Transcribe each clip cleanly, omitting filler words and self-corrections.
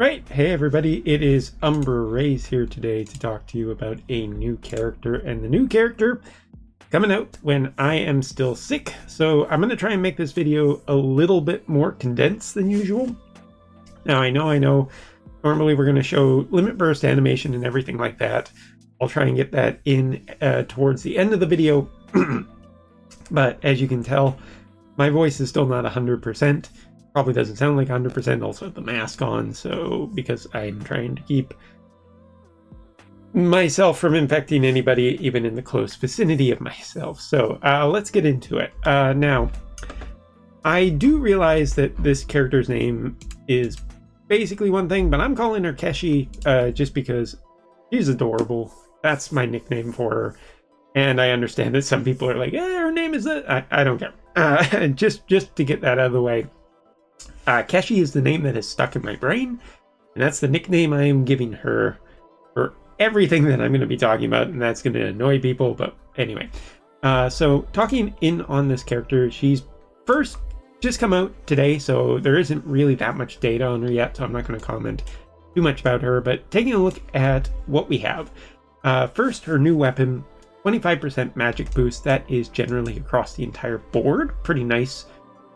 Right, hey everybody, it is Umber Rays here today to talk to you about a new character, and the new character coming out when I am still sick. So I'm going to try and make this video a little bit more condensed than usual. Now I know, normally we're going to show limit burst animation and everything like that. I'll try and get that in towards the end of the video, but as you can tell, my voice is still not 100%. Probably doesn't sound like 100%, also have the mask on, so because I'm trying to keep myself from infecting anybody even in the close vicinity of myself. So let's get into it. Now, I do realize that this character's name is basically one thing, but I'm calling her Keshi just because she's adorable. That's my nickname for her. And I understand that some people are like, her name is that. I don't care. Just to get that out of the way. Keshi is the name that has stuck in my brain, and that's the nickname I am giving her for everything that I'm going to be talking about, and that's going to annoy people, but anyway. So talking in on this character, she's first just come out today, so there isn't really that much data on her yet, so I'm not going to comment too much about her, but taking a look at what we have. First, her new weapon, 25% magic boost. That is generally across the entire board. Pretty nice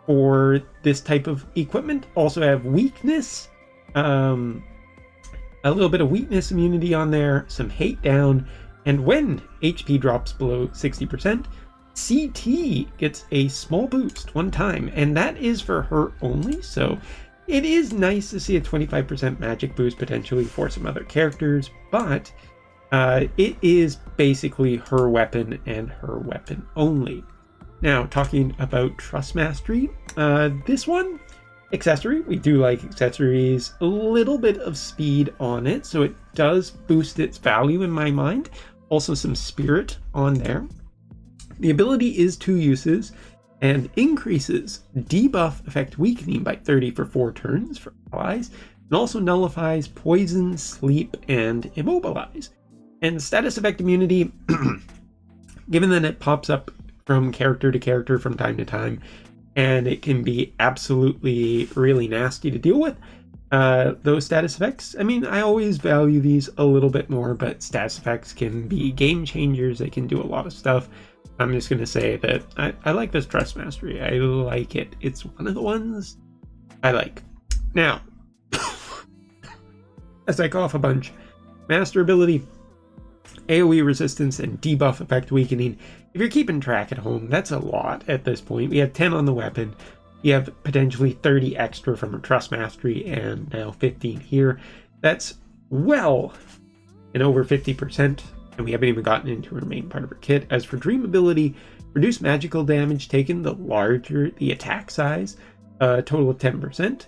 for this type of equipment. Also have weakness, a little bit of weakness immunity on there, some hate down, and when HP drops below 60%, CT gets a small boost one time, and that is for her only, so it is nice to see a 25% magic boost potentially for some other characters, but it is basically her weapon and her weapon only. Now, talking about Trust Mastery, this one, accessory, we do like accessories, a little bit of speed on it, so it does boost its value in my mind. Also some spirit on there. The ability is 2 uses and increases debuff effect weakening by 30 for 4 turns for allies, and also nullifies poison, sleep, and immobilize. And status effect immunity, given that it pops up from character to character from time to time, and it can be absolutely really nasty to deal with. Those status effects, I mean, I always value these a little bit more, but status effects can be game changers. They can do a lot of stuff. I'm just going to say that I like this Trust Mastery. I like it. It's one of the ones I like. Now, as I cough a bunch, Master ability, AoE resistance, and debuff effect weakening. If you're keeping track at home, that's a lot at this point. We have 10 on the weapon. You have potentially 30 extra from her Trust Mastery, and now 15 here. That's well and over 50%, and we haven't even gotten into her main part of her kit. As for Dream ability, reduce magical damage taken the larger the attack size, a total of 10%.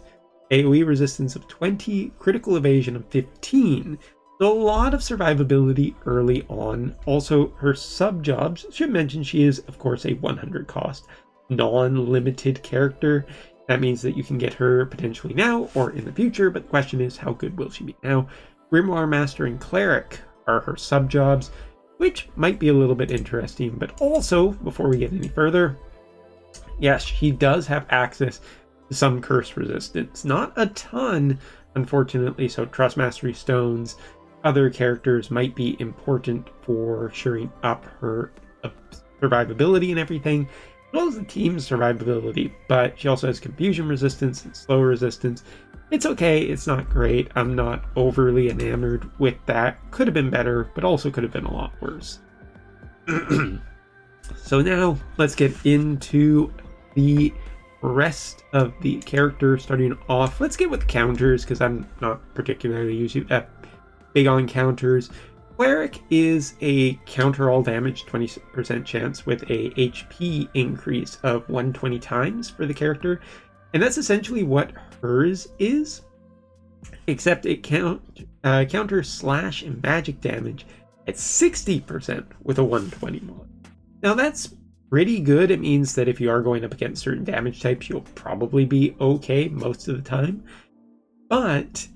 AoE resistance of 20, critical evasion of 15. So a lot of survivability early on. Also, her sub-jobs, should mention she is, of course, a 100 cost, non-limited character. That means that you can get her potentially now or in the future, but the question is, how good will she be now? Grimoire Master and Cleric are her sub-jobs, which might be a little bit interesting, but also, before we get any further, yes, she does have access to some curse resistance. Not a ton, unfortunately, so Trust Mastery Stones, other characters might be important for shoring up her survivability and everything, as well as the team's survivability, but she also has confusion resistance and slow resistance. It's okay, it's not great. I'm not overly enamored with that. Could have been better, but also could have been a lot worse. So now let's get into the rest of the character. Starting off, let's get with counters, because I'm not particularly using big on counters. Cleric is a counter all damage 20% chance with a HP increase of 120 times for the character, and that's essentially what hers is, except it counters slash and magic damage at 60% with a 120 mod. Now that's pretty good. It means that if you are going up against certain damage types, you'll probably be okay most of the time, but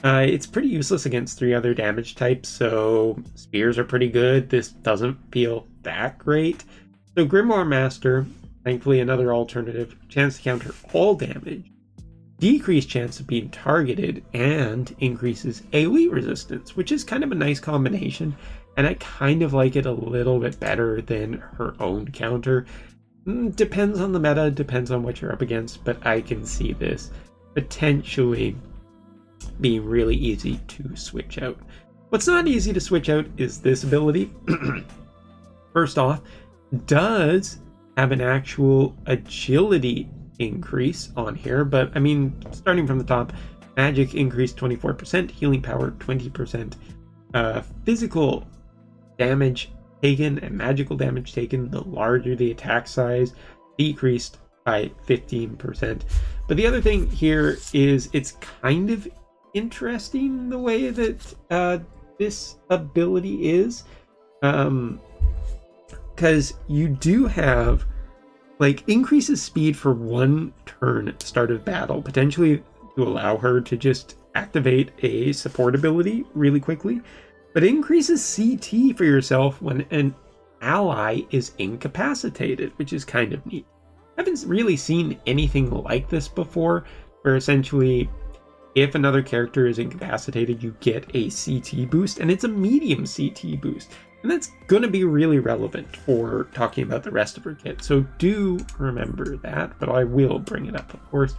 it's pretty useless against 3 other damage types, so spears are pretty good. This doesn't feel that great. So Grimoire Master, thankfully another alternative, chance to counter all damage, decreased chance of being targeted, and increases AoE resistance, which is kind of a nice combination, and I kind of like it a little bit better than her own counter. Depends on the meta, depends on what you're up against, but I can see this potentially being really easy to switch out. What's not easy to switch out is this ability. First off, does have an actual agility increase on here, but I mean, starting from the top, magic increase 24%, healing power 20%, physical damage taken and magical damage taken, the larger the attack size, decreased by 15%. But the other thing here is it's kind of interesting the way that this ability is, because you do have like increases speed for 1 turn at the start of battle, potentially to allow her to just activate a support ability really quickly, but increases CT for yourself when an ally is incapacitated, which is kind of neat. I haven't really seen anything like this before, where essentially if another character is incapacitated, you get a CT boost, and it's a medium CT boost. And that's going to be really relevant for talking about the rest of her kit. So do remember that, but I will bring it up, of course.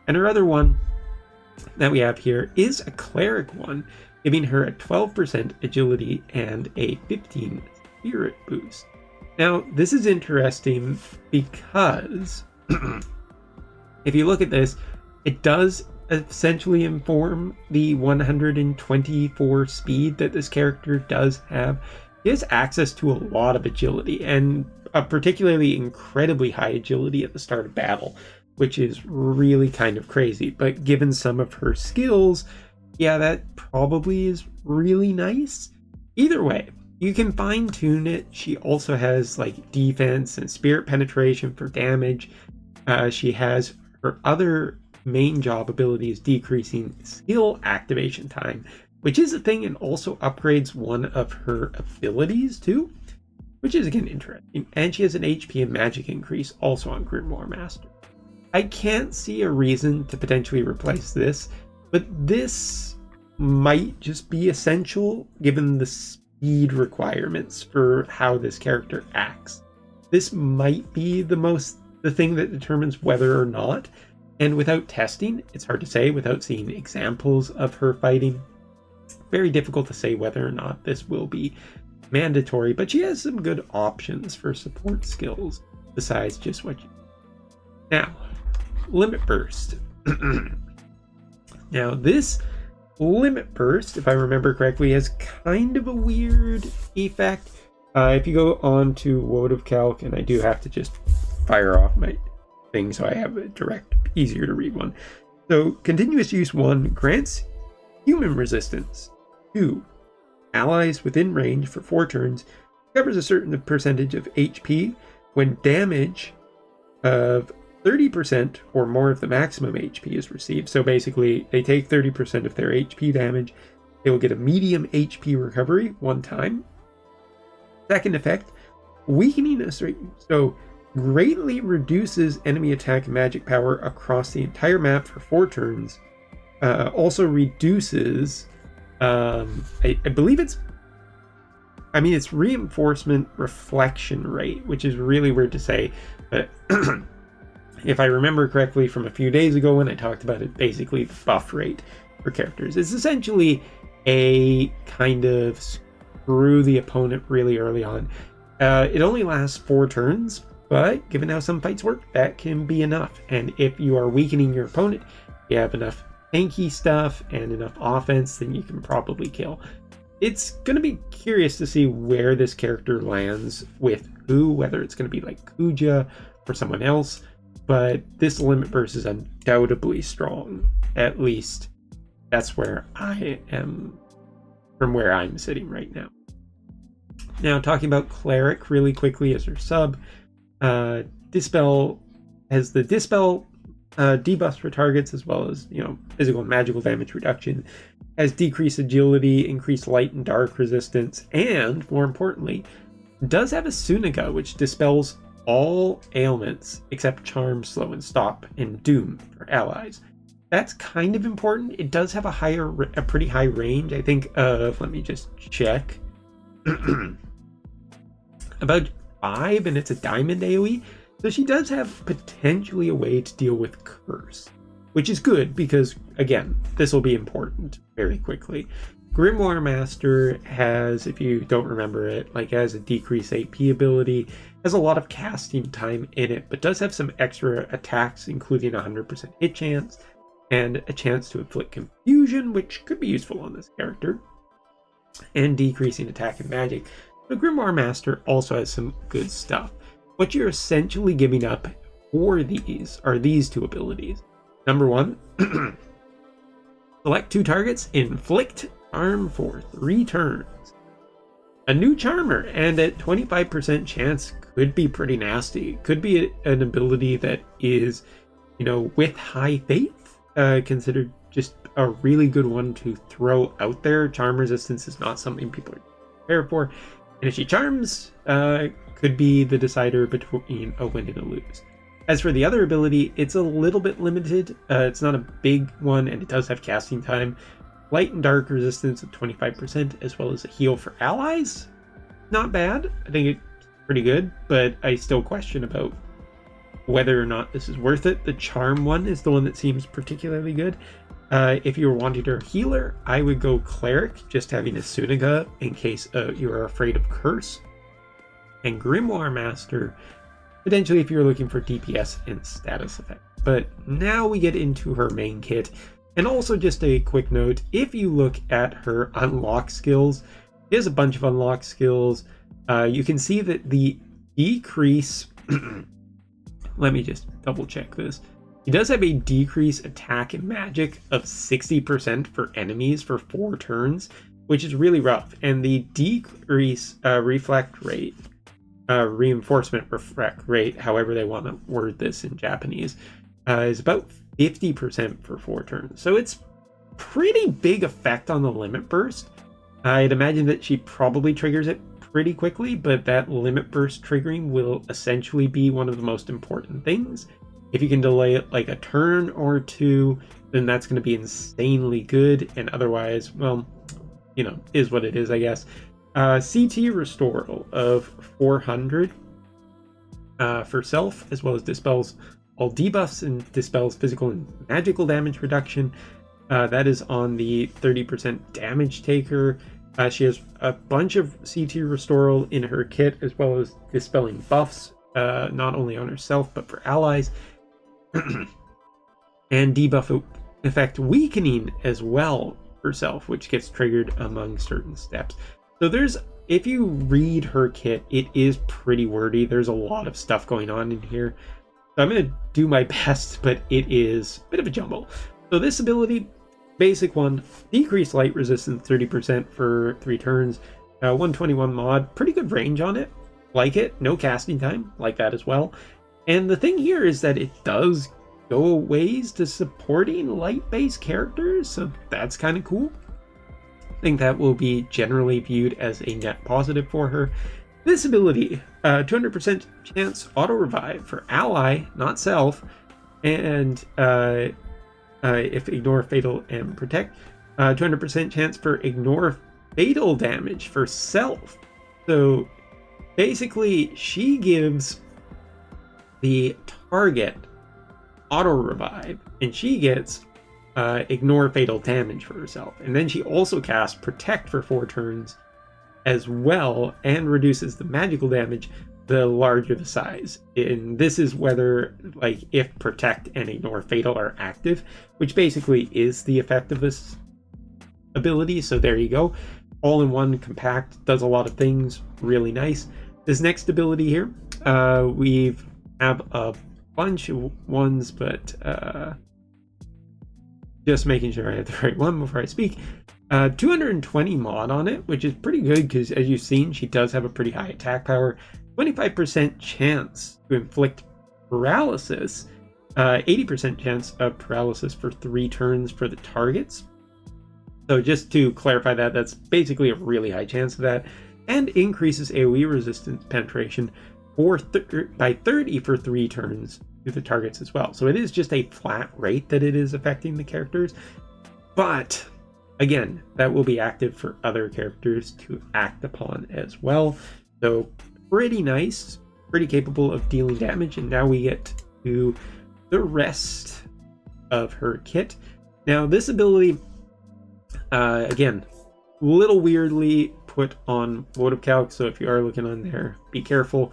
And her other one that we have here is a cleric one, giving her a 12% agility and a 15 spirit boost. Now, this is interesting because if you look at this, it does essentially inform the 124 speed that this character does have. He has access to a lot of agility, and a particularly incredibly high agility at the start of battle, which is really kind of crazy. But given some of her skills, yeah, that probably is really nice. Either way, you can fine tune it. She also has like defense and spirit penetration for damage. She has her other main job abilities decreasing skill activation time, which is a thing, and also upgrades one of her abilities too, which is again interesting. And she has an HP and magic increase also on Grimoire Master. I can't see a reason to potentially replace this, but this might just be essential given the speed requirements for how this character acts. This might be the thing that determines whether or not, and without testing, it's hard to say without seeing examples of her fighting. Very difficult to say whether or not this will be mandatory, but she has some good options for support skills besides just what you... Now, Limit Burst. Now, this Limit Burst, if I remember correctly, has kind of a weird effect. If you go on to Wotv Calc, and I do have to just fire off my thing so I have a direct, easier to read one. So, continuous use 1 grants human resistance 2 allies within range for 4 turns, covers a certain percentage of HP when damage of 30% or more of the maximum HP is received. So basically, they take 30% of their HP damage. They will get a medium HP recovery 1 time. Second effect, weakening a certain... So greatly reduces enemy attack and magic power across the entire map for 4 turns. Also reduces... I believe it's reinforcement reflection rate, which is really weird to say, but if I remember correctly from a few days ago when I talked about it, basically the buff rate for characters is essentially a kind of screw the opponent really early on. It only lasts 4 turns, but given how some fights work, that can be enough. And if you are weakening your opponent, you have enough tanky stuff and enough offense, then you can probably kill. It's going to be curious to see where this character lands with who, whether it's going to be like Kuja or someone else, but this Limit Burst is undoubtedly strong. At least that's where I am, from where I'm sitting right now. Now, talking about Cleric really quickly as her sub, Dispel has the Dispel debuffs for targets, as well as, physical and magical damage reduction, has decreased agility, increased light and dark resistance, and more importantly, does have a Suniga, which dispels all ailments except charm, slow, and stop, and doom for allies. that's kind of important. It does have a pretty high range. I think let me just check. About 5, and it's a diamond AoE. So she does have potentially a way to deal with curse, which is good because, again, this will be important very quickly. Grimoire Master has, if you don't remember it, like has a decrease AP ability, has a lot of casting time in it, but does have some extra attacks, including 100% hit chance and a chance to inflict confusion, which could be useful on this character, and decreasing attack and magic. The Grimoire Master also has some good stuff. What you're essentially giving up for these are these 2 abilities. Number 1, select 2 targets, inflict charm for 3 turns. A new charmer, and at 25% chance could be pretty nasty. Could be an ability that is, with high faith, considered just a really good one to throw out there. Charm resistance is not something people are prepared for. And if she charms, could be the decider between a win and a lose. As for the other ability, it's a little bit limited. It's not a big one, and it does have casting time. Light and dark resistance of 25%, as well as a heal for allies. Not bad. I think it's pretty good, but I still question about whether or not this is worth it. The charm one is the one that seems particularly good. If you were wanting her healer, I would go cleric, just having a Suniga in case you are afraid of curse. And Grimoire Master, potentially if you're looking for DPS and status effect. But now we get into her main kit. And also just a quick note, if you look at her unlock skills, she has a bunch of unlock skills. You can see that the decrease, let me just double check this. He does have a decrease attack and magic of 60% for enemies for 4 turns, which is really rough. And the decrease reflect rate, reinforcement reflect rate, however they want to word this in Japanese, is about 50% for 4 turns. So it's pretty big effect on the limit burst. I'd imagine that she probably triggers it pretty quickly, but that limit burst triggering will essentially be one of the most important things. If you can delay it like a turn or 2, then that's going to be insanely good. And otherwise, well, is what it is, I guess. CT Restoral of 400 for self, as well as dispels all debuffs and dispels physical and magical damage reduction. That is on the 30% damage taker. She has a bunch of CT Restoral in her kit, as well as dispelling buffs, not only on herself, but for allies. And debuff effect weakening as well herself, which gets triggered among certain steps. So if you read her kit, it is pretty wordy. There's a lot of stuff going on in here. So I'm going to do my best, but it is a bit of a jumble. So this ability, basic one, decrease light resistance 30% for 3 turns, 121 mod, pretty good range on it, like it, no casting time, like that as well. And the thing here is that it does go ways to supporting light-based characters, so that's kind of cool. I think that will be generally viewed as a net positive for her. This ability, 200% chance auto-revive for ally, not self, and if ignore fatal and protect, 200% chance for ignore fatal damage for self. So basically, she gives the target auto revive, and she gets ignore fatal damage for herself. And then she also casts protect for 4 turns as well, and reduces the magical damage the larger the size. And this is whether, like, if protect and ignore fatal are active, which basically is the effect of this ability. So there you go, all in one, compact, does a lot of things, really nice. This next ability here, we have a bunch of ones, but just making sure I have the right one before I speak. 220 mod on it, which is pretty good because, as you've seen, she does have a pretty high attack power. 25% chance to inflict paralysis, 80% chance of paralysis for 3 turns for the targets. So just to clarify that, that's basically a really high chance of that, and increases AoE resistance penetration by 30 for 3 turns to the targets as well. So it is just a flat rate that it is affecting the characters. But again, that will be active for other characters to act upon as well. So pretty nice, pretty capable of dealing damage. And now we get to the rest of her kit. Now this ability, again, little weirdly put on Wotv Calc, so if you are looking on there, be careful.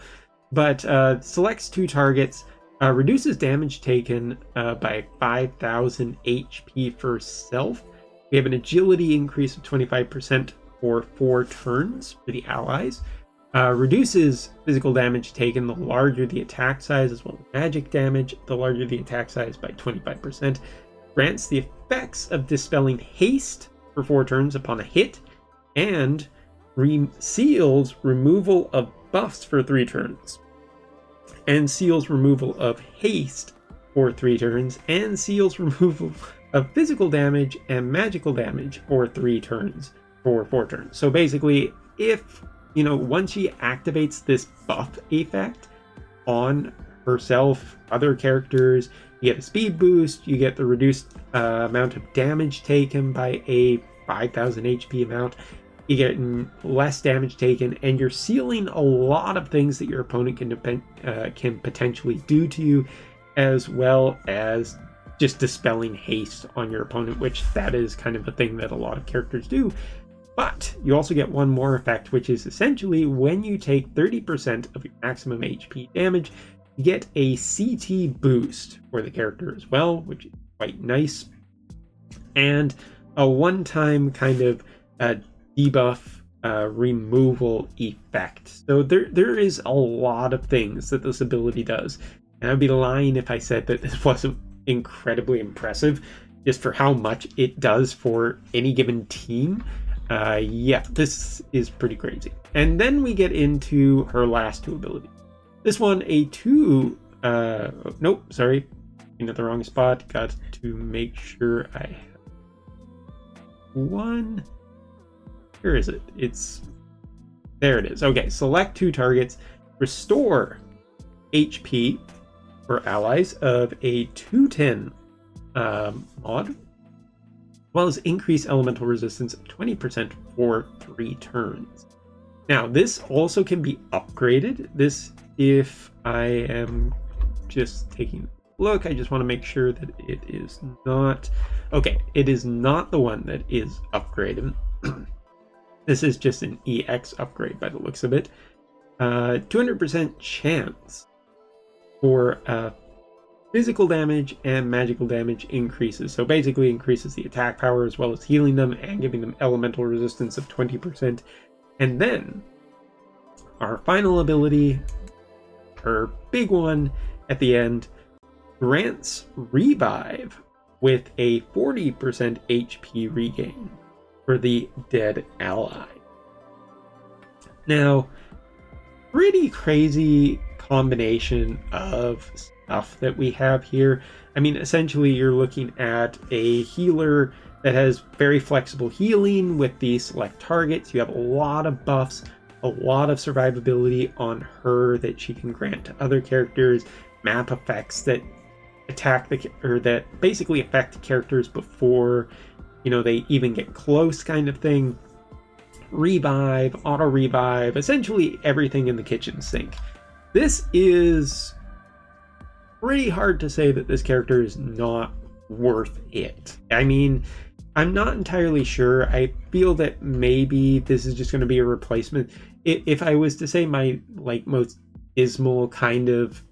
But selects 2 targets, reduces damage taken by 5,000 HP for self. We have an agility increase of 25% for 4 turns for the allies. Reduces physical damage taken the larger the attack size, as well as magic damage the larger the attack size by 25%. Grants the effects of dispelling haste for 4 turns upon a hit, and seals removal of buffs for 3 turns, and seals removal of haste for 3 turns, and seals removal of physical damage and magical damage for 3 turns for 4 turns. So basically, if, you know, once she activates this buff effect on herself, other characters, you get a speed boost, you get the reduced amount of damage taken by a 5,000 HP amount, you get less damage taken, and you're sealing a lot of things that your opponent can potentially do to you, as well as just dispelling haste on your opponent, which that is kind of a thing that a lot of characters do. But you also get one more effect, which is essentially when you take 30% of your maximum HP damage, you get a CT boost for the character as well, which is quite nice. And a one-time kind of debuff removal effect. So there is a lot of things that this ability does. And I'd be lying if I said that this wasn't incredibly impressive, just for how much it does for any given team. Yeah, this is pretty crazy. And then we get into her last 2 abilities. This one, a 2, nope, sorry, in at the wrong spot. Got to make sure I have 1. Where is it? There it is. Okay, select 2 targets, restore HP for allies of a 210 mod, as well as increase elemental resistance of 20% for 3 turns. Now, this also can be upgraded. This, if I am just taking a look, I just want to make sure that it is not... Okay, it is not the one that is upgraded. This is just an EX upgrade by the looks of it. 200% chance for physical damage and magical damage increases. So basically increases the attack power as well as healing them and giving them elemental resistance of 20%. And then our final ability, her big one at the end, grants revive with a 40% HP regain for the dead ally. Now, pretty crazy combination of stuff that we have here. I mean, essentially you're looking at a healer that has very flexible healing with the select targets. You have a lot of buffs, a lot of survivability on her that she can grant to other characters, map effects that attack that basically affect characters before, you know, they even get close, kind of thing. Revive, auto revive, essentially everything in the kitchen sink. This is pretty hard to say that this character is not worth it. I mean, I'm not entirely sure. I feel that maybe this is just going to be a replacement. If I was to say my most dismal kind of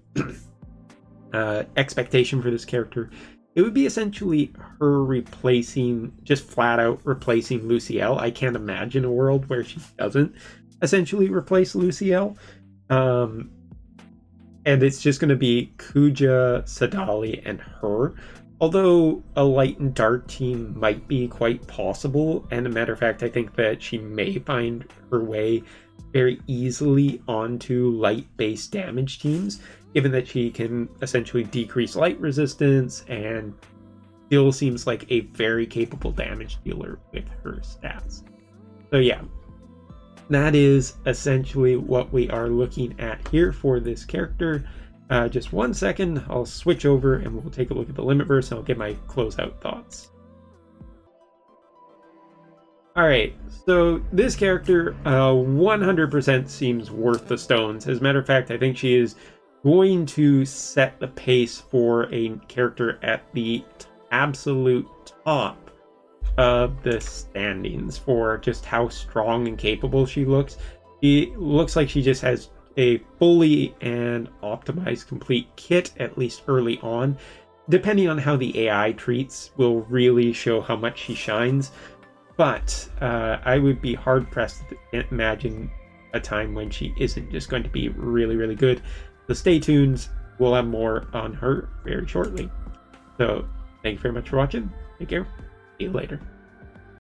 expectation for this character, it would be essentially her replacing, just flat out replacing Luciel. I can't imagine a world where she doesn't essentially replace Luciel. And it's just going to be Kuja, Sadali, and her. Although a light and dark team might be quite possible, and a matter of fact, I think that she may find her way very easily onto light-based damage teams, given that she can essentially decrease light resistance and still seems like a very capable damage dealer with her stats. So yeah, that is essentially what we are looking at here for this character. Just 1 second, I'll switch over and we'll take a look at the limit verse and I'll get my closeout thoughts. Alright, so this character 100% seems worth the stones. As a matter of fact, I think she is going to set the pace for a character at the absolute top of the standings for just how strong and capable she looks. It looks like she just has a fully and optimized complete kit, at least early on. Depending on how the AI treats will really show how much she shines. But I would be hard-pressed to imagine a time when she isn't just going to be really, really good. So stay tuned. We'll have more on her very shortly. So thank you very much for watching. Take care. See you later.